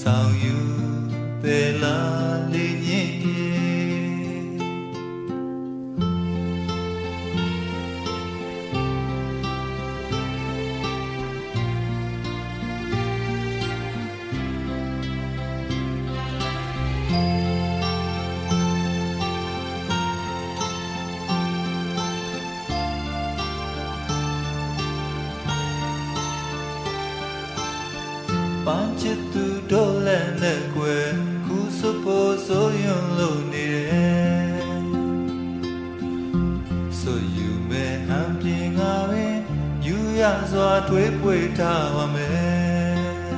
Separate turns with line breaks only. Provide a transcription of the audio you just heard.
ဆောင်ယူပေလာလေးညင်ပန်းချစ်သူတို့လည်းနဲ့ကွယ်ခုစဖို့ဆိုယွန်းလို့နေတယ်ဆိုယူမဲ့ဟန်ပြင်ငါပဲယူရစွာတွေးပွေထားပါမယ်